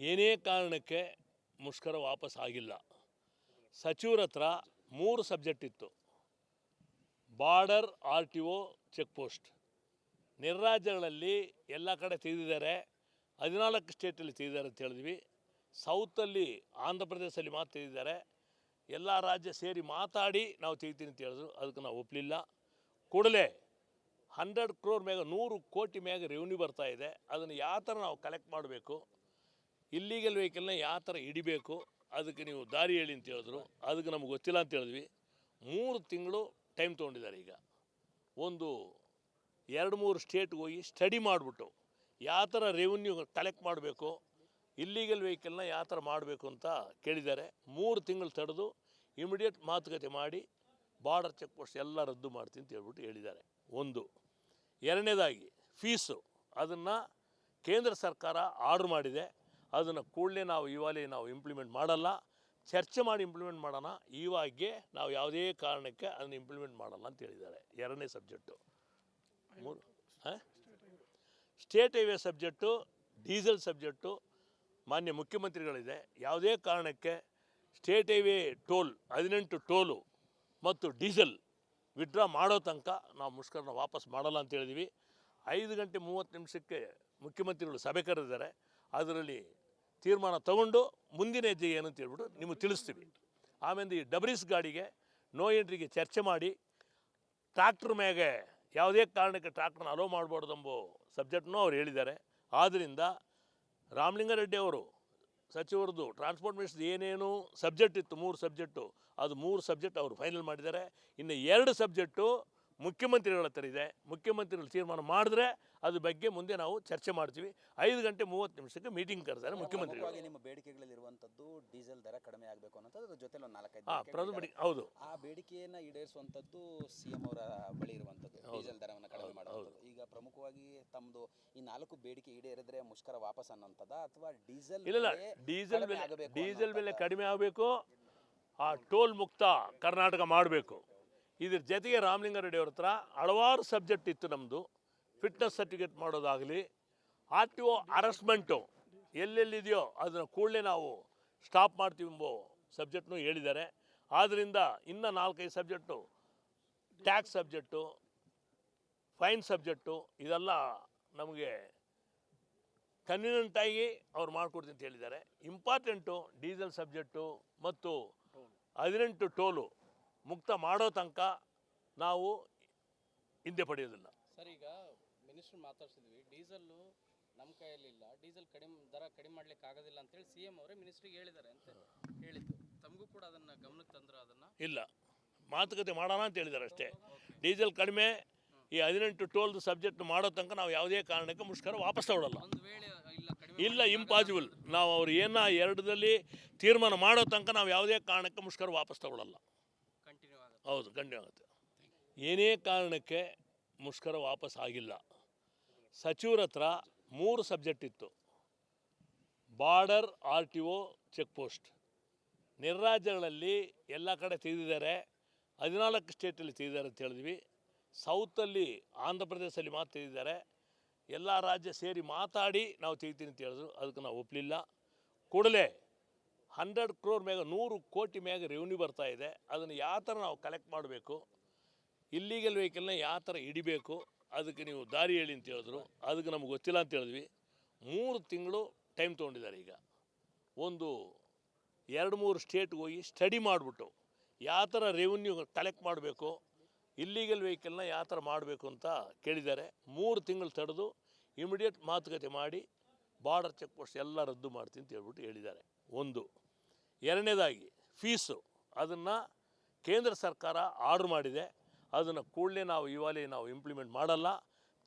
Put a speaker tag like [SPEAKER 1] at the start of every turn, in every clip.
[SPEAKER 1] ಏನೇ ಕಾರಣಕ್ಕೆ ಮುಷ್ಕರ ವಾಪಸ್ ಆಗಿಲ್ಲ. ಸಚಿವರ ಹತ್ರ 3 ಸಬ್ಜೆಕ್ಟ್ ಇತ್ತು. Border, RTO, check post. ನಿರ್ರಾಜ್ಯಗಳಲ್ಲಿ ಎಲ್ಲ ಕಡೆ ತೆಗೆದಿದ್ದಾರೆ. 14 ಸ್ಟೇಟಲ್ಲಿ ತೆಗೆದಿದ್ದಾರೆ ಅಂತ ಹೇಳಿದ್ವಿ. ಸೌತಲ್ಲಿ ಆಂಧ್ರ ಪ್ರದೇಶದಲ್ಲಿ ಮಾತ್ರ ತೆಗೆದಿದ್ದಾರೆ. ಎಲ್ಲ ರಾಜ್ಯ ಸೇರಿ ಮಾತಾಡಿ ನಾವು ತೆಗಿತೀನಿ ಅಂತ ಹೇಳಿದ್ರು. ಅದಕ್ಕೆ ನಾವು ಒಪ್ಪಲಿಲ್ಲ. ಕೂಡಲೇ 100 crore ಮ್ಯಾಗ 100 ಕೋಟಿ ಮ್ಯಾಗ ರೆವಿನ್ಯೂ ಬರ್ತಾ ಇದೆ. ಅದನ್ನು ಯಾವ ಥರ ನಾವು ಕಲೆಕ್ಟ್ ಮಾಡಬೇಕು, ಇಲ್ಲಿಗಲ್ ವೆಹಿಕಲ್ನ ಯಾವ ಥರ ಹಿಡಿಬೇಕು, ಅದಕ್ಕೆ ನೀವು ದಾರಿ ಹೇಳಿ ಅಂತ ಹೇಳಿದ್ರು. ಅದಕ್ಕೆ ನಮ್ಗೆ ಗೊತ್ತಿಲ್ಲ ಅಂತ ಹೇಳಿದ್ವಿ. 3 ತಿಂಗಳು ಟೈಮ್ ತೊಗೊಂಡಿದ್ದಾರೆ. ಈಗ ಒಂದು 2-3 ಸ್ಟೇಟ್ಗೆ ಹೋಗಿ ಸ್ಟಡಿ ಮಾಡಿಬಿಟ್ಟು ಯಾವ ಥರ ರೆವಿನ್ಯೂ ಕಲೆಕ್ಟ್ ಮಾಡಬೇಕು, ಇಲ್ಲಿಗಲ್ ವೆಹಿಕಲ್ನ ಯಾವ ಥರ ಮಾಡಬೇಕು ಅಂತ ಕೇಳಿದ್ದಾರೆ. 3 ತಿಂಗಳು ತಡೆದು ಇಮಿಡಿಯೇಟ್ ಮಾತುಕತೆ ಮಾಡಿ ಬಾರ್ಡರ್ ಚೆಕ್ ಪೋಸ್ಟ್ ಎಲ್ಲ ರದ್ದು ಮಾಡ್ತೀನಿ ಅಂತ ಹೇಳ್ಬಿಟ್ಟು ಹೇಳಿದ್ದಾರೆ. ಒಂದು. ಎರಡನೇದಾಗಿ ಫೀಸು, ಅದನ್ನು ಕೇಂದ್ರ ಸರ್ಕಾರ ಆರ್ಡ್ರ್ ಮಾಡಿದೆ. ಅದನ್ನು ಕೂಡಲೇ ನಾವು ಇಂಪ್ಲಿಮೆಂಟ್ ಮಾಡಲ್ಲ, ಚರ್ಚೆ ಮಾಡಿ ಇಂಪ್ಲಿಮೆಂಟ್ ಮಾಡೋಣ. ಇವಾಗೆ ನಾವು ಯಾವುದೇ ಕಾರಣಕ್ಕೆ ಅದನ್ನು ಇಂಪ್ಲಿಮೆಂಟ್ ಮಾಡಲ್ಲ ಅಂತ ಹೇಳಿದ್ದಾರೆ. 2ನೇ subject. 3 state highway subject, diesel subject ಮಾನ್ಯ ಮುಖ್ಯಮಂತ್ರಿಗಳಿದೆ. ಯಾವುದೇ ಕಾರಣಕ್ಕೆ ಸ್ಟೇಟ್ ಹೈವೇ ಟೋಲ್ 18 ಟೋಲು ಮತ್ತು ಡೀಸೆಲ್ ವಿಡ್ರಾ ಮಾಡೋ ತನಕ ನಾವು ಮುಷ್ಕರನ ವಾಪಸ್ ಮಾಡಲ್ಲ ಅಂತ ಹೇಳಿದ್ವಿ. 5:30 ಮುಖ್ಯಮಂತ್ರಿಗಳು ಸಭೆ ಕರೆದಿದ್ದಾರೆ. ಅದರಲ್ಲಿ ತೀರ್ಮಾನ ತಗೊಂಡು ಮುಂದಿನ ಹೆಜ್ಜೆ ಏನು ಅಂತ ಹೇಳ್ಬಿಟ್ಟು ನಿಮಗೆ ತಿಳಿಸ್ತೀವಿ. ಆಮೇಲೆ ಈ ಡಬ್ರೀಸ್ ಗಾಡಿಗೆ ನೋ ಎಂಟ್ರಿಗೆ ಚರ್ಚೆ ಮಾಡಿ ಟ್ರಾಕ್ಟರ್ ಮ್ಯಾಗೆ ಯಾವುದೇ ಕಾರಣಕ್ಕೆ ಟ್ರಾಕ್ಟರ್ನ ಅಲೋ ಮಾಡಬಾರ್ದೆಂಬ ಸಬ್ಜೆಕ್ಟ್ನೂ ಅವ್ರು ಹೇಳಿದ್ದಾರೆ. ಆದ್ದರಿಂದ ರಾಮಲಿಂಗಾರೆಡ್ಡಿ ಅವರು ಸಚಿವರದು ಟ್ರಾನ್ಸ್ಪೋರ್ಟ್ ಮಿನಿಸ್ಟ್ರಿ ಏನೇನು ಸಬ್ಜೆಕ್ಟ್ ಇತ್ತು 3 ಸಬ್ಜೆಕ್ಟು, ಅದು 3 ಸಬ್ಜೆಕ್ಟ್ ಅವರು ಫೈನಲ್ ಮಾಡಿದ್ದಾರೆ. ಇನ್ನು 2 ಸಬ್ಜೆಕ್ಟು ಮುಖ್ಯಮಂತ್ರಿಗಳ ಹತ್ರ ಇದೆ. ಮುಖ್ಯಮಂತ್ರಿಗಳು ತೀರ್ಮಾನ ಮಾಡಿದ್ರೆ ಅದ್ರ ಬಗ್ಗೆ ಮುಂದೆ ನಾವು ಚರ್ಚೆ ಮಾಡ್ತೀವಿ. 5:30 ಮೀಟಿಂಗ್ ಕರೆದಾರೆ ಮುಖ್ಯಮಂತ್ರಿಗಳು.
[SPEAKER 2] ನಿಮ್ಮ ಬೇಡಿಕೆಗಳಲ್ಲಿರುವಂಥದ್ದು ಡೀಸೆಲ್ ದರ ಕಡಿಮೆ ಆಗಬೇಕು ಅನ್ನೋದು ಜೊತೆಲಿ ಒಂದು 4-5
[SPEAKER 1] ಹೌದು.
[SPEAKER 2] ಆ ಬೇಡಿಕೆಯನ್ನು ಈಡೇರಿಸುವಂಥದ್ದು CM ಅವರ ಬಳಿ ಇರುವಂಥದ್ದು ಡೀಸೆಲ್ ದರವನ್ನು ಕಡಿಮೆ ಮಾಡೋದು. ಈಗ ಪ್ರಮುಖವಾಗಿ ತಮ್ಮದು ಈ 4 ಬೇಡಿಕೆ ಈಡೇರಿದ್ರೆ ಮುಷ್ಕರ ವಾಪಸ್ ಅನ್ನೋಂಥದ್ದು ಅಥವಾ
[SPEAKER 1] ಡೀಸೆಲ್ ಬೆಲೆ ಕಡಿಮೆ ಆಗಬೇಕು, ಆ ಟೋಲ್ ಮುಕ್ತ ಕರ್ನಾಟಕ ಮಾಡಬೇಕು. ಇದ್ರ ಜೊತೆಗೆ ರಾಮಲಿಂಗಾರೆಡ್ಡಿ ಅವ್ರ ಹತ್ರ ಹಲವಾರು ಸಬ್ಜೆಕ್ಟ್ ಇತ್ತು. ನಮ್ಮದು ಫಿಟ್ನೆಸ್ ಸರ್ಟಿಫಿಕೇಟ್ ಮಾಡೋದಾಗಲಿ, RTO ಅರೆಸ್ಟ್ಮೆಂಟು ಎಲ್ಲೆಲ್ಲಿದೆಯೋ ಅದನ್ನು ಕೂಡಲೇ ನಾವು ಸ್ಟಾಪ್ ಮಾಡ್ತೀವಿ ಎಂಬ ಸಬ್ಜೆಕ್ಟ್ನೂ ಹೇಳಿದ್ದಾರೆ. ಆದ್ದರಿಂದ ಇನ್ನು 4-5 subject, tax subject, fine subject, ಇದೆಲ್ಲ ನಮಗೆ ಕನ್ವೀನಿಯಂಟಾಗಿ ಅವ್ರು ಮಾಡಿಕೊಡ್ತೀನಿ ಅಂತ ಹೇಳಿದ್ದಾರೆ. ಇಂಪಾರ್ಟೆಂಟು ಡೀಸೆಲ್ ಸಬ್ಜೆಕ್ಟು ಮತ್ತು 18 ಟೋಲು ಮುಕ್ತ ಮಾಡೋ ತನಕ ನಾವು ಹಿಂದೆ ಪಡೆಯೋದಿಲ್ಲ.
[SPEAKER 3] ಸರ್, ಈಗ ಮಿನಿಸ್ಟ್ರ್ ಮಾತಾಡ್ಸಿದ್ವಿ, ಡೀಸೆಲ್ಲು ನಮ್ಮ ಕೈಯಲ್ಲಿಲ್ಲ, ಡೀಸೆಲ್ ದರ ಕಡಿಮೆ ಮಾಡ್ಲಿಕ್ಕೆ ಆಗೋದಿಲ್ಲ ಅಂತೇಳಿ CM ಅವರೇ ಮಿನಿಸ್ಟ್ರಿಗೆ ಹೇಳಿದ್ದಾರೆ ಅಂತ ಹೇಳಿದ್ದು. ತಮಗೂ ಕೂಡ ಅದನ್ನು ಗಮನಕ್ಕೆ ತಂದ್ರೆ ಅದನ್ನು
[SPEAKER 1] ಇಲ್ಲ, ಮಾತುಕತೆ ಮಾಡೋಣ ಅಂತ ಹೇಳಿದ್ದಾರೆ ಅಷ್ಟೇ. ಡೀಸೆಲ್ ಕಡಿಮೆ, ಈ 18 ಟೋಲ್ದು ಸಬ್ಜೆಕ್ಟ್ ಮಾಡೋ ತನಕ ನಾವು ಯಾವುದೇ ಕಾರಣಕ್ಕೆ ಮುಷ್ಕರ ವಾಪಸ್ ತಗೊಳ್ಳಲ್ಲ.
[SPEAKER 3] ಒಂದು ವೇಳೆ
[SPEAKER 1] ಇಲ್ಲ, ಇಂಪಾಸಿಬಲ್. ನಾವು ಅವ್ರು ಏನ 2ರಲ್ಲಿ ತೀರ್ಮಾನ ಮಾಡೋ ತನಕ ನಾವು ಯಾವುದೇ ಕಾರಣಕ್ಕೆ ಮುಷ್ಕರ ವಾಪಸ್ ತಗೊಳ್ಳಲ್ಲ. ಹೌದು, ಕಂಟಿನ್ಯೂ ಆಗುತ್ತೆ. ಏನೇ ಕಾರಣಕ್ಕೆ ಮುಷ್ಕರ ವಾಪಸ್ ಆಗಿಲ್ಲ. ಸಚಿವರ ಹತ್ರ 3 ಸಬ್ಜೆಕ್ಟ್ ಇತ್ತು. Border, RTO, check post. ನಿರ್ರಾಜ್ಯಗಳಲ್ಲಿ ಎಲ್ಲ ಕಡೆ ತೆಗೆದಿದ್ದಾರೆ. 14 ಸ್ಟೇಟಲ್ಲಿ ತೆಗೆದಿದ್ದಾರೆ ಅಂತ ಹೇಳಿದ್ವಿ. ಸೌತಲ್ಲಿ ಆಂಧ್ರ ಪ್ರದೇಶದಲ್ಲಿ ಮಾತ್ರ ತೆಗೆದಿದ್ದಾರೆ. ಎಲ್ಲ ರಾಜ್ಯ ಸೇರಿ ಮಾತಾಡಿ ನಾವು ತೆಗಿತೀನಿ ಅಂತ ಹೇಳಿದ್ರು. ಅದಕ್ಕೆ ನಾವು ಒಪ್ಪಲಿಲ್ಲ. ಕೂಡಲೇ 100 crore ಮ್ಯಾಗ 100 ಕೋಟಿ ಮ್ಯಾಗ ರೆವಿನ್ಯೂ ಬರ್ತಾ ಇದೆ. ಅದನ್ನು ಯಾವ ಥರ ನಾವು ಕಲೆಕ್ಟ್ ಮಾಡಬೇಕು, ಇಲ್ಲಿಗಲ್ ವೆಹಿಕಲ್ನ ಯಾವ ಥರ ಹಿಡಿಬೇಕು, ಅದಕ್ಕೆ ನೀವು ದಾರಿ ಹೇಳಿ ಅಂತ ಹೇಳಿದ್ರು. ಅದಕ್ಕೆ ನಮ್ಗೆ ಗೊತ್ತಿಲ್ಲ ಅಂತ ಹೇಳಿದ್ವಿ. 3 ತಿಂಗಳು ಟೈಮ್ ತೊಗೊಂಡಿದ್ದಾರೆ. ಈಗ ಒಂದು 2-3 ಸ್ಟೇಟ್ಗೆ ಹೋಗಿ ಸ್ಟಡಿ ಮಾಡಿಬಿಟ್ಟು ಯಾವ ಥರ ರೆವಿನ್ಯೂ ಕಲೆಕ್ಟ್ ಮಾಡಬೇಕು, ಇಲ್ಲಿಗಲ್ ವೆಹಿಕಲ್ನ ಯಾವ ಥರ ಮಾಡಬೇಕು ಅಂತ ಕೇಳಿದ್ದಾರೆ. 3 ತಿಂಗಳು ತಡೆದು ಇಮಿಡಿಯೇಟ್ ಮಾತುಕತೆ ಮಾಡಿ ಬಾರ್ಡರ್ ಚೆಕ್ ಪೋಸ್ಟ್ ಎಲ್ಲ ರದ್ದು ಮಾಡ್ತೀನಿ ಅಂತ ಹೇಳ್ಬಿಟ್ಟು ಹೇಳಿದ್ದಾರೆ. ಒಂದು. ಎರಡನೇದಾಗಿ ಫೀಸು, ಅದನ್ನು ಕೇಂದ್ರ ಸರ್ಕಾರ ಆರ್ಡ್ರ್ ಮಾಡಿದೆ. ಅದನ್ನು ಕೂಡಲೇ ನಾವು ಇಂಪ್ಲಿಮೆಂಟ್ ಮಾಡಲ್ಲ,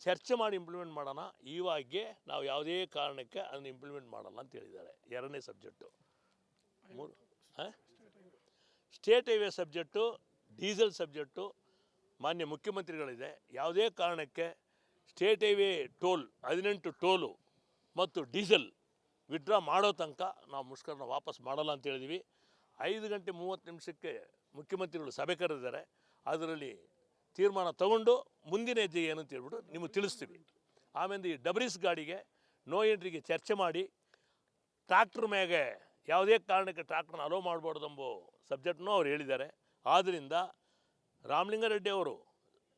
[SPEAKER 1] ಚರ್ಚೆ ಮಾಡಿ ಇಂಪ್ಲಿಮೆಂಟ್ ಮಾಡೋಣ. ಇವಾಗೆ ನಾವು ಯಾವುದೇ ಕಾರಣಕ್ಕೆ ಅದನ್ನು ಇಂಪ್ಲಿಮೆಂಟ್ ಮಾಡಲ್ಲ ಅಂತ ಹೇಳಿದ್ದಾರೆ. 2ನೇ subject. 3 state highway subject, diesel subject ಮಾನ್ಯ ಮುಖ್ಯಮಂತ್ರಿಗಳಿದೆ. ಯಾವುದೇ ಕಾರಣಕ್ಕೆ ಸ್ಟೇಟ್ ಹೈವೇ ಟೋಲ್ 18 ಟೋಲು ಮತ್ತು ಡೀಸೆಲ್ ವಿಡ್ರಾ ಮಾಡೋ ತನಕ ನಾವು ಮುಷ್ಕರನ ವಾಪಸ್ ಮಾಡಲ್ಲ ಅಂತ ಹೇಳಿದ್ವಿ. 5:30 ಮುಖ್ಯಮಂತ್ರಿಗಳು ಸಭೆ ಕರೆದಿದ್ದಾರೆ. ಅದರಲ್ಲಿ ತೀರ್ಮಾನ ತಗೊಂಡು ಮುಂದಿನ ಹೆಜ್ಜೆ ಏನು ಅಂತ ಹೇಳ್ಬಿಟ್ಟು ನಿಮಗೆ ತಿಳಿಸ್ತೀವಿ. ಆಮೇಲೆ ಈ ಡಬ್ರೀಸ್ ಗಾಡಿಗೆ ನೋ ಎಂಟ್ರಿಗೆ ಚರ್ಚೆ ಮಾಡಿ ಟ್ರಾಕ್ಟ್ರ್ ಮ್ಯಾಗೆ ಯಾವುದೇ ಕಾರಣಕ್ಕೆ ಟ್ರಾಕ್ಟ್ರನ್ನ ಅಲೋ ಮಾಡಬಾರ್ದೆಂಬ ಸಬ್ಜೆಕ್ಟ್ನೂ ಅವ್ರು ಹೇಳಿದ್ದಾರೆ. ಆದ್ದರಿಂದ ರಾಮಲಿಂಗಾರೆಡ್ಡಿ ಅವರು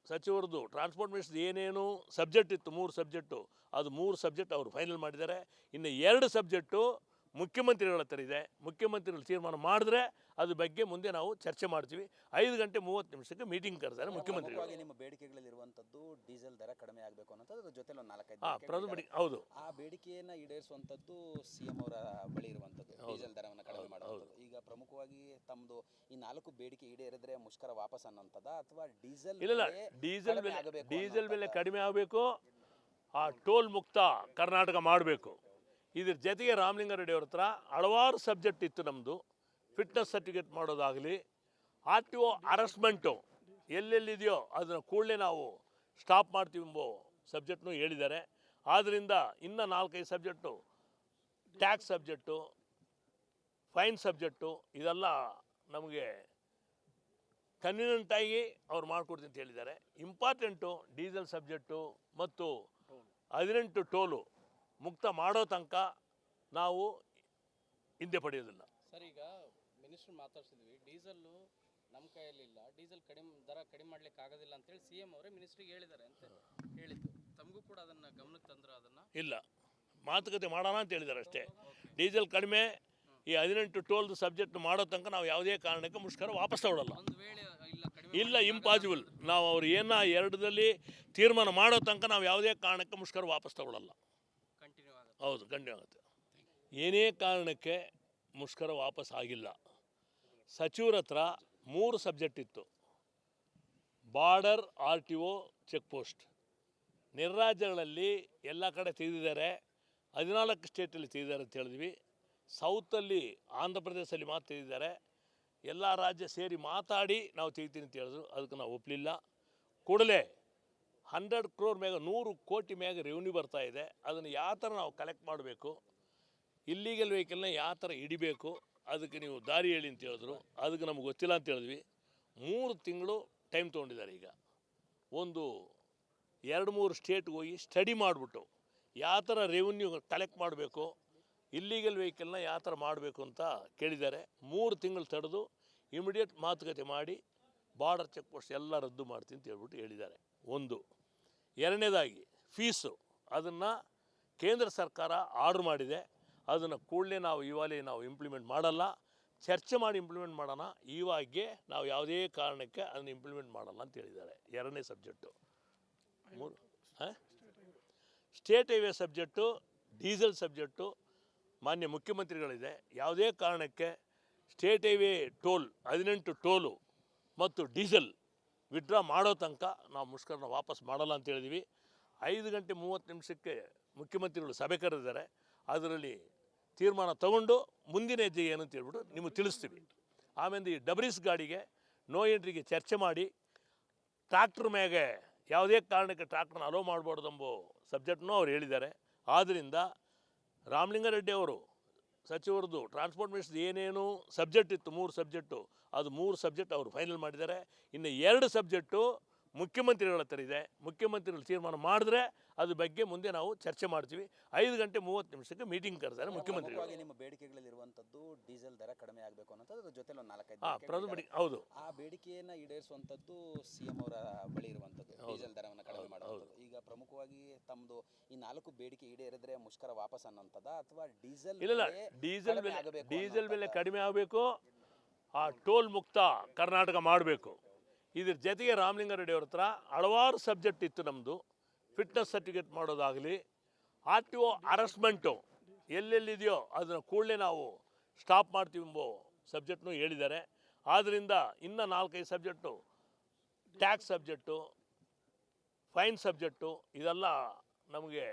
[SPEAKER 1] ಸಚಿವರದು ಟ್ರಾನ್ಸ್ಪೋರ್ಟ್ ಮಿನಿಸ್ಟ್ರಿ ಏನೇನು ಸಬ್ಜೆಕ್ಟ್ ಇತ್ತು 3 ಸಬ್ಜೆಕ್ಟು, ಅದು 3 ಸಬ್ಜೆಕ್ಟ್ ಅವರು ಫೈನಲ್ ಮಾಡಿದ್ದಾರೆ. ಇನ್ನು 2 ಸಬ್ಜೆಕ್ಟು ಮುಖ್ಯಮಂತ್ರಿಗಳ ಹತ್ರ ಇದೆ. ಮುಖ್ಯಮಂತ್ರಿಗಳು ತೀರ್ಮಾನ ಮಾಡಿದ್ರೆ ಅದ್ರ ಬಗ್ಗೆ ಮುಂದೆ ನಾವು ಚರ್ಚೆ ಮಾಡ್ತೀವಿ. 5:30 ಮೀಟಿಂಗ್ ಕರೆದಾರೆ ಮುಖ್ಯಮಂತ್ರಿಗಳು.
[SPEAKER 2] ಪ್ರಮುಖವಾಗಿ ನಿಮ್ಮ ಬೇಡಿಕೆಗಳಲ್ಲಿರುವಂಥದ್ದು ಡೀಸೆಲ್ ದರ ಕಡಿಮೆ ಆಗಬೇಕು ಅನ್ನೋದು, ಅದ್ರ ಜೊತೆಲಿ ಒಂದು 4-5
[SPEAKER 1] ಪ್ರಥಮ ಬೇಡಿಕೆ ಹೌದು.
[SPEAKER 2] ಆ ಬೇಡಿಕೆಯನ್ನು ಈಡೇರಿಸುವಂಥದ್ದು ಸಿಎಂ ಅವರ ಬಳಿ ಇರುವಂಥದ್ದು, ಡೀಸೆಲ್ ದರವನ್ನು ಕಡಿಮೆ ಮಾಡುವಂಥದ್ದು. ಈಗ ಪ್ರಮುಖವಾಗಿ ತಮ್ಮದು ಈ 4 ಬೇಡಿಕೆ ಈಡೇರಿದ್ರೆ ಮುಷ್ಕರ ವಾಪಸ್ ಅನ್ನೋಂಥದ್ದ, ಅಥವಾ ಡೀಸೆಲ್
[SPEAKER 1] ಇಲ್ಲ ಡೀಸೆಲ್ ಬೆಲೆ ಕಡಿಮೆ ಆಗಬೇಕು, ಆ ಟೋಲ್ ಮುಕ್ತ ಕರ್ನಾಟಕ ಮಾಡಬೇಕು. ಇದ್ರ ಜೊತೆಗೆ ರಾಮಲಿಂಗಾರೆಡ್ಡಿ ಅವ್ರ ಹತ್ರ ಹಲವಾರು ಸಬ್ಜೆಕ್ಟ್ ಇತ್ತು. ನಮ್ಮದು ಫಿಟ್ನೆಸ್ ಸರ್ಟಿಫಿಕೇಟ್ ಮಾಡೋದಾಗಲಿ, RTO ಅರೆಸ್ಟ್ಮೆಂಟು ಎಲ್ಲೆಲ್ಲಿದೆಯೋ ಅದನ್ನು ಕೂಡಲೇ ನಾವು ಸ್ಟಾಪ್ ಮಾಡ್ತೀವಿ ಎಂಬ ಸಬ್ಜೆಕ್ಟ್ನೂ ಹೇಳಿದ್ದಾರೆ. ಆದ್ದರಿಂದ ಇನ್ನು 4-5 subject, tax subject, fine subject, ಇದೆಲ್ಲ ನಮಗೆ ಕನ್ವೀನಿಯಂಟಾಗಿ ಅವ್ರು ಮಾಡಿಕೊಡ್ತೀನಿ ಅಂತ ಹೇಳಿದ್ದಾರೆ. ಇಂಪಾರ್ಟೆಂಟು ಡೀಸೆಲ್ ಸಬ್ಜೆಕ್ಟು ಮತ್ತು 18 ಟೋಲು ಮುಕ್ತ ಮಾಡೋ ತನಕ ನಾವು ಹಿಂದೆ ಪಡೆಯೋದಿಲ್ಲ.
[SPEAKER 3] ಸರ್, ಈಗ ಮಿನಿಸ್ಟರ್ ಮಾತಾಡ್ಸಿದ್ವಿ, ಡೀಸೆಲ್ಲು ನಮ್ಮ ಕೈಯಲ್ಲಿಲ್ಲ, ಡೀಸೆಲ್ ದರ ಕಡಿಮೆ ಮಾಡ್ಲಿಕ್ಕೆ ಆಗೋದಿಲ್ಲ ಅಂತೇಳಿ ಸಿಎಂ ಅವರೇ ಮಿನಿಸ್ಟ್ರಿಗೆ ಹೇಳಿದ್ದಾರೆ ಅಂತ ಹೇಳಿದ್ದು. ತಮಗೂ ಕೂಡ ಅದನ್ನು ಗಮನಕ್ಕೆ ತಂದ್ರೆ ಅದನ್ನು
[SPEAKER 1] ಇಲ್ಲ, ಮಾತುಕತೆ ಮಾಡೋಣ ಅಂತ ಹೇಳಿದ್ದಾರೆ ಅಷ್ಟೇ. ಡೀಸೆಲ್ ಕಡಿಮೆ, ಈ 18 ಟೋಲ್ದು ಸಬ್ಜೆಕ್ಟ್ ಮಾಡೋ ತನಕ ನಾವು ಯಾವುದೇ ಕಾರಣಕ್ಕೆ ಮುಷ್ಕರ ವಾಪಸ್ ತಗೊಳ್ಳಲ್ಲ.
[SPEAKER 3] ಒಂದು ವೇಳೆ
[SPEAKER 1] ಇಲ್ಲ, ಇಂಪಾಸಿಬಲ್. ನಾವು ಅವ್ರು ಏನ 2ರಲ್ಲಿ ತೀರ್ಮಾನ ಮಾಡೋ ತನಕ ನಾವು ಯಾವುದೇ ಕಾರಣಕ್ಕೆ ಮುಷ್ಕರ ವಾಪಸ್ ತಗೊಳ್ಳಲ್ಲ.
[SPEAKER 3] ಕಂಟಿನ್ಯೂ ಆಗುತ್ತೆ.
[SPEAKER 1] ಹೌದು, ಕಂಟಿನ್ಯೂ ಆಗುತ್ತೆ. ಏನೇ ಕಾರಣಕ್ಕೆ ಮುಷ್ಕರ ವಾಪಸ್ ಆಗಿಲ್ಲ. ಸಚಿವರ ಹತ್ರ 3 ಸಬ್ಜೆಕ್ಟ್ ಇತ್ತು. Border, RTO, check post. ನಿರ್ರಾಜ್ಯಗಳಲ್ಲಿ ಎಲ್ಲ ಕಡೆ ತೆಗೆದಿದ್ದಾರೆ. 14 ಸ್ಟೇಟಲ್ಲಿ ತೆಗೆದಿದ್ದಾರೆ ಅಂತ ಹೇಳಿದ್ವಿ. ಸೌತಲ್ಲಿ ಆಂಧ್ರ ಪ್ರದೇಶದಲ್ಲಿ ಮಾತ್ರ ತೆಗೆದಿದ್ದಾರೆ. ಎಲ್ಲ ರಾಜ್ಯ ಸೇರಿ ಮಾತಾಡಿ ನಾವು ತೆಗಿತೀನಿ ಅಂತ ಹೇಳಿದ್ರು. ಅದಕ್ಕೆ ನಾವು ಒಪ್ಪಲಿಲ್ಲ. ಕೂಡಲೇ 100 crore ಮ್ಯಾಗ 100 ಕೋಟಿ ಮ್ಯಾಗ ರೆವಿನ್ಯೂ ಬರ್ತಾ ಇದೆ. ಅದನ್ನು ಯಾವ ಥರ ನಾವು ಕಲೆಕ್ಟ್ ಮಾಡಬೇಕು, ಇಲ್ಲೀಗಲ್ ವೆಹಿಕಲ್ನ ಯಾವ ಥರ ಹಿಡಿಬೇಕು, ಅದಕ್ಕೆ ನೀವು ದಾರಿ ಹೇಳಿ ಅಂತ ಹೇಳಿದ್ರು. ಅದಕ್ಕೆ ನಮ್ಗೆ ಗೊತ್ತಿಲ್ಲ ಅಂತ ಹೇಳಿದ್ವಿ. 3 ತಿಂಗಳು ಟೈಮ್ ತೊಗೊಂಡಿದ್ದಾರೆ. ಈಗ ಒಂದು 2-3 ಸ್ಟೇಟ್ಗೆ ಹೋಗಿ ಸ್ಟಡಿ ಮಾಡಿಬಿಟ್ಟು ಯಾವ ಥರ ರೆವಿನ್ಯೂ ಕಲೆಕ್ಟ್ ಮಾಡಬೇಕು, ಇಲ್ಲೀಗಲ್ ವೆಹಿಕಲ್ನ ಯಾವ ಥರ ಮಾಡಬೇಕು ಅಂತ ಕೇಳಿದ್ದಾರೆ. 3 ತಿಂಗಳು ತಡೆದು ಇಮಿಡಿಯೇಟ್ ಮಾತುಕತೆ ಮಾಡಿ ಬಾರ್ಡರ್ ಚೆಕ್ ಪೋಸ್ಟ್ ಎಲ್ಲ ರದ್ದು ಮಾಡ್ತೀನಿ ಅಂತ ಹೇಳ್ಬಿಟ್ಟು ಹೇಳಿದ್ದಾರೆ. ಒಂದು. ಎರಡನೇದಾಗಿ ಫೀಸು, ಅದನ್ನು ಕೇಂದ್ರ ಸರ್ಕಾರ ಆರ್ಡ್ರ್ ಮಾಡಿದೆ. ಅದನ್ನು ಕೂಡಲೇ ನಾವು ಇಂಪ್ಲಿಮೆಂಟ್ ಮಾಡಲ್ಲ, ಚರ್ಚೆ ಮಾಡಿ ಇಂಪ್ಲಿಮೆಂಟ್ ಮಾಡೋಣ. ಇವಾಗೆ ನಾವು ಯಾವುದೇ ಕಾರಣಕ್ಕೆ ಅದನ್ನು ಇಂಪ್ಲಿಮೆಂಟ್ ಮಾಡಲ್ಲ ಅಂತ ಹೇಳಿದ್ದಾರೆ. 2ನೇ subject. 3 state highway subject, diesel subject ಮಾನ್ಯ ಮುಖ್ಯಮಂತ್ರಿಗಳಿದೆ. ಯಾವುದೇ ಕಾರಣಕ್ಕೆ ಸ್ಟೇಟ್ ಹೈವೇ ಟೋಲ್ 18 ಟೋಲು ಮತ್ತು ಡೀಸೆಲ್ ವಿಡ್ರಾ ಮಾಡೋ ತನಕ ನಾವು ಮುಷ್ಕರನ ವಾಪಸ್ ಮಾಡಲ್ಲ ಅಂತ ಹೇಳಿದ್ವಿ. 5:30 ಮುಖ್ಯಮಂತ್ರಿಗಳು ಸಭೆ ಕರೆದಿದ್ದಾರೆ. ಅದರಲ್ಲಿ ತೀರ್ಮಾನ ತಗೊಂಡು ಮುಂದಿನ ಹೆಜ್ಜೆ ಏನು ಅಂತ ಹೇಳ್ಬಿಟ್ಟು ನಿಮಗೆ ತಿಳಿಸ್ತೀವಿ. ಆಮೇಲೆ ಈ ಡಬ್ರೀಸ್ ಗಾಡಿಗೆ ನೋ ಎಂಟ್ರಿಗೆ ಚರ್ಚೆ ಮಾಡಿ ಟ್ರಾಕ್ಟ್ರ್ ಮ್ಯಾಗೆ ಯಾವುದೇ ಕಾರಣಕ್ಕೆ ಟ್ರಾಕ್ಟ್ರನ್ನ ಅಲೋ ಮಾಡಬಾರ್ದೆಂಬ ಸಬ್ಜೆಕ್ಟ್ನೂ ಅವ್ರು ಹೇಳಿದ್ದಾರೆ. ಆದ್ದರಿಂದ ರಾಮಲಿಂಗಾರೆಡ್ಡಿ ಅವರು ಸಚಿವರದು ಟ್ರಾನ್ಸ್ಪೋರ್ಟ್ ಮಿನಿಸ್ಟ್ರಿ ಏನೇನು ಸಬ್ಜೆಕ್ಟ್ ಇತ್ತು 3 ಸಬ್ಜೆಕ್ಟು, ಅದು 3 ಸಬ್ಜೆಕ್ಟ್ ಅವರು ಫೈನಲ್ ಮಾಡಿದ್ದಾರೆ. ಇನ್ನು 2 ಸಬ್ಜೆಕ್ಟು ಮುಖ್ಯಮಂತ್ರಿಗಳ ಹತ್ರ ಇದೆ. ಮುಖ್ಯಮಂತ್ರಿಗಳು ತೀರ್ಮಾನ ಮಾಡಿದ್ರೆ ಅದ್ರ ಬಗ್ಗೆ ಮುಂದೆ ನಾವು ಚರ್ಚೆ ಮಾಡ್ತೀವಿ. 5:30 ಮೀಟಿಂಗ್ ಕರೆದಾರೆ ಮುಖ್ಯಮಂತ್ರಿಗಳು.
[SPEAKER 2] ನಿಮ್ಮ ಬೇಡಿಕೆಗಳಲ್ಲಿರುವಂಥದ್ದು ಡೀಸೆಲ್ ದರ ಕಡಿಮೆ ಆಗಬೇಕು ಅನ್ನೋದು, ಅದ್ರ ಜೊತೆಲಿ ಒಂದು 4-5
[SPEAKER 1] ಪ್ರಥಮ ಬೇಡಿಕೆ ಹೌದು.
[SPEAKER 2] ಆ ಬೇಡಿಕೆಯನ್ನು ಈಡೇರಿಸುವಂಥದ್ದು ಸಿಎಂ ಅವರ ಬಳಿ ಇರುವಂಥದ್ದು, ಡೀಸೆಲ್ ದರವನ್ನು ಕಡಿಮೆ ಮಾಡುವಂಥದ್ದು. ಈಗ ಪ್ರಮುಖವಾಗಿ ತಮ್ಮದು ಈ 4 ಬೇಡಿಕೆ ಈಡೇರಿದ್ರೆ ಮುಷ್ಕರ ವಾಪಸ್ ಅನ್ನೋಂಥದ್ದ, ಅಥವಾ
[SPEAKER 1] ಡೀಸೆಲ್ ಬೆಲೆ ಕಡಿಮೆ ಆಗಬೇಕು, ಆ ಟೋಲ್ ಮುಕ್ತ ಕರ್ನಾಟಕ ಮಾಡಬೇಕು. ಇದ್ರ ಜೊತೆಗೆ ರಾಮಲಿಂಗಾರೆಡ್ಡಿ ಅವ್ರ ಹತ್ರ ಹಲವಾರು ಸಬ್ಜೆಕ್ಟ್ ಇತ್ತು. ನಮ್ಮದು ಫಿಟ್ನೆಸ್ ಸರ್ಟಿಫಿಕೇಟ್ ಮಾಡೋದಾಗಲಿ, RTO ಅರೆಸ್ಟ್ಮೆಂಟು ಎಲ್ಲೆಲ್ಲಿದೆಯೋ ಅದನ್ನು ಕೂಡಲೇ ನಾವು ಸ್ಟಾಪ್ ಮಾಡ್ತೀವಿ ಎಂಬ ಸಬ್ಜೆಕ್ಟ್ನೂ ಹೇಳಿದ್ದಾರೆ. ಆದ್ದರಿಂದ ಇನ್ನು 4-5 subject, tax subject, fine subject, ಇದೆಲ್ಲ ನಮಗೆ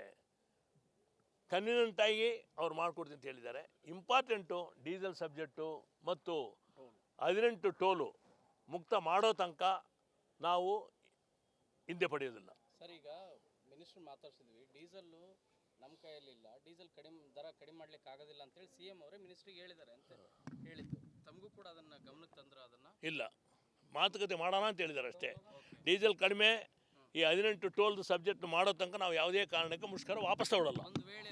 [SPEAKER 1] ಕನ್ವೀನಿಯಂಟಾಗಿ ಅವ್ರು ಮಾಡಿಕೊಡ್ತೀನಿ ಅಂತ ಹೇಳಿದ್ದಾರೆ. ಇಂಪಾರ್ಟೆಂಟು ಡೀಸೆಲ್ ಸಬ್ಜೆಕ್ಟು ಮತ್ತು 18 ಟೋಲು ಮುಕ್ತ ಮಾಡೋ ತನಕ ನಾವು ಹಿಂದೆ ಪಡೆಯೋದಿಲ್ಲ.
[SPEAKER 3] ಸರ್, ಈಗ ಮಿನಿಸ್ಟರ್ ಮಾತಾಡ್ಸಿದ್ವಿ, ಡೀಸೆಲ್ಲು ನಮ್ಮ ಕೈಯಲ್ಲಿಲ್ಲ, ಡೀಸೆಲ್ ದರ ಕಡಿಮೆ ಮಾಡ್ಲಿಕ್ಕೆ ಆಗೋದಿಲ್ಲ ಅಂತೇಳಿ ಸಿಎಂ ಅವರೇ ಮಿನಿಸ್ಟ್ರಿಗೆ ಹೇಳಿದ್ದಾರೆ ಅಂತ ಹೇಳಿದ್ದು. ತಮಗೂ ಕೂಡ ಅದನ್ನು ಗಮನಕ್ಕೆ ತಂದ್ರೆ ಅದನ್ನು
[SPEAKER 1] ಇಲ್ಲ, ಮಾತುಕತೆ ಮಾಡೋಣ ಅಂತ ಹೇಳಿದ್ದಾರೆ ಅಷ್ಟೇ. ಡೀಸೆಲ್ ಕಡಿಮೆ, ಈ 18 ಟೋಲ್ದು ಸಬ್ಜೆಕ್ಟ್ ಮಾಡೋ ತನಕ ನಾವು ಯಾವುದೇ ಕಾರಣಕ್ಕೆ ಮುಷ್ಕರ ವಾಪಸ್ ತಗೊಳ್ಳಲ್ಲ.
[SPEAKER 3] ಒಂದು ವೇಳೆ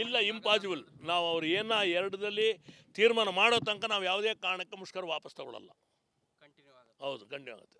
[SPEAKER 1] ಇಲ್ಲ, ಇಂಪಾಸಿಬಲ್. ನಾವು ಅವ್ರು ಏನೋ ಎರಡರಲ್ಲಿ ತೀರ್ಮಾನ ಮಾಡೋ ತನಕ ನಾವು ಯಾವುದೇ ಕಾರಣಕ್ಕೆ ಮುಷ್ಕರ ವಾಪಸ್ ತಗೊಳ್ಳಲ್ಲ.
[SPEAKER 3] ಕಂಟಿನ್ಯೂ ಆಗುತ್ತೆ.
[SPEAKER 1] ಹೌದು, ಕಂಟಿನ್ಯೂ ಆಗುತ್ತೆ.